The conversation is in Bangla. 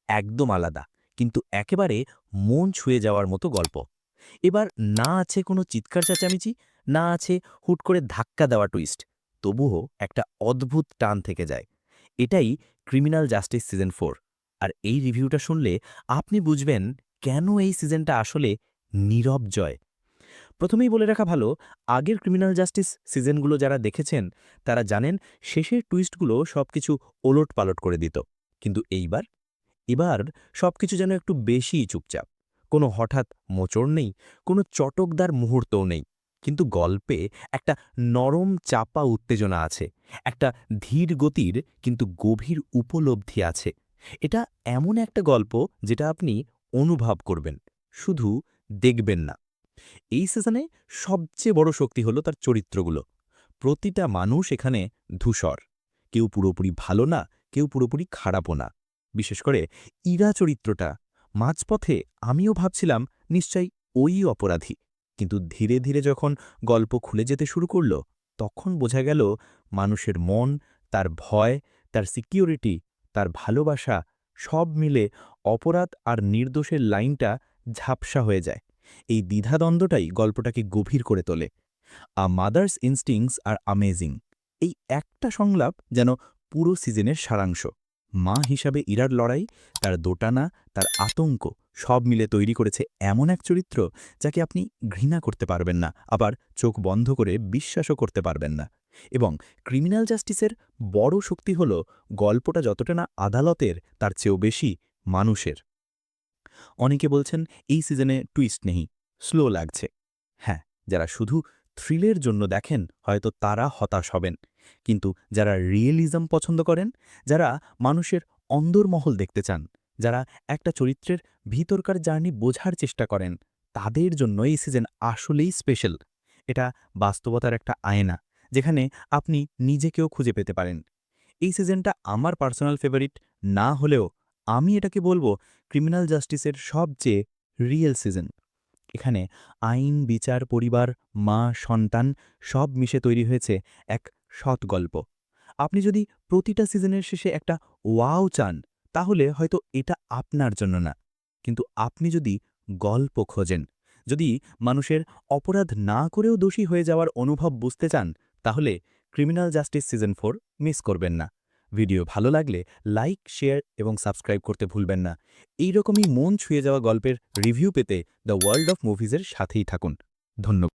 একদম আলাদা, কিন্তু একেবারে মন ছুঁয়ে যাওয়ার মতো গল্প। এবার না আছে কোনো চিৎকার চেঁচামেচি, না আছে হুট করে ধাক্কা দেওয়া টুইস্ট। তবুও একটা অদ্ভুত টান থেকে যায়। এটাই ক্রিমিনাল জাস্টিস সিজন 4। আর এই রিভিউটা শুনলে আপনি বুঝবেন কেন এই সিজনটা আসলে নীরব জয়। প্রথমেই বলে রাখা ভালো, আগের ক্রিমিনাল জাস্টিস সিজনগুলো যারা দেখেছেন তারা জানেন শেষের টুইস্টগুলো সবকিছু ওলটপালট করে দিত। কিন্তু এবার সবকিছু যেন একটু বেশিই চুপচাপ। কোনো হঠাৎ মোচড় নেই, কোনো চটকদার মুহূর্তও নেই। কিন্তু গল্পে একটা নরম চাপা উত্তেজনা আছে, একটা ধীর গতির কিন্তু গভীর উপলব্ধি আছে। এটা এমন একটা গল্প যেটা আপনি অনুভব করবেন, শুধু দেখবেন না। এই সিজনে সবচেয়ে বড় শক্তি হলো তার চরিত্রগুলো। প্রতিটা মানুষ এখানে ধূসর। কেউ পুরোপুরি ভালো না, কেউ পুরোপুরি খারাপও না। বিশেষ করে ইরা চরিত্রটা, মাঝপথে আমিও ভাবছিলাম নিশ্চয়ই ওই অপরাধী। কিন্তু ধীরে ধীরে যখন গল্প খুলে যেতে শুরু করল, তখন বোঝা গেল মানুষের মন, তার ভয়, তার সিকিউরিটি, তার ভালোবাসা সব মিলে অপরাধ আর নির্দোষের লাইনটা ঝাপসা হয়ে যায়। এই দ্বিধাদ্বন্দ্বটাই গল্পটাকে গভীর করে তোলে। মাদার্স ইনস্টিংস আর অ্যামেজিং, এই একটা সংলাপ যেন পুরো সিজনের সারাংশ। মা হিসাবে ইরার লড়াই, তার দোটানা, তার আতঙ্ক সব মিলে তৈরি করেছে এমন এক চরিত্র যাকে আপনি ঘৃণা করতে পারবেন না, আবার চোখ বন্ধ করে বিশ্বাসও করতে পারবেন না। এবং ক্রিমিনাল জাস্টিসের বড় শক্তি হল গল্পটা যতটা না আদালতের, তার চেয়েও বেশি মানুষের। অনেকে বলছেন এই সিজনে টুইস্ট নেই, স্লো লাগছে। হ্যাঁ, যারা শুধু থ্রিলের জন্য দেখেন হয়তো তারা হতাশ হবেন। কিন্তু যারা রিয়েলিজম পছন্দ করেন, যারা মানুষের অন্দরমহল দেখতে চান, যারা একটা চরিত্রের ভিতরকার জার্নি বোঝার চেষ্টা করেন, তাদের জন্য এই সিজন আসলেই স্পেশাল। এটা বাস্তবতার একটা আয়না, যেখানে আপনি নিজেকেও খুঁজে পেতে পারেন। এই সিজনটা আমার পার্সোনাল ফেভারিট না হলেও আমি এটাকে বলবো ক্রিমিনাল জাস্টিসের সবচেয়ে রিয়েল সিজন। এখানে আইন, বিচার, পরিবার, মা, সন্তান সব মিশে তৈরি হয়েছে এক সৎ গল্প। আপনি যদি প্রতিটা সিজনের শেষে একটা ওয়াও চান, তাহলে হয়তো এটা আপনার জন্য না। কিন্তু আপনি যদি গল্প খোঁজেন, যদি মানুষের অপরাধ না করেও দোষী হয়ে যাওয়ার অনুভব বুঝতে চান, তাহলে ক্রিমিনাল জাস্টিস সিজন 4 মিস করবেন না। ভিডিও ভালো লাগলে লাইক, শেয়ার এবং সাবস্ক্রাইব করতে ভুলবেন না। এই রকমই মন ছুঁয়ে যাওয়া গল্পের রিভিউ পেতে দ্য ওয়ার্ল্ড অফ মুভিজের সাথেই থাকুন। ধন্যবাদ।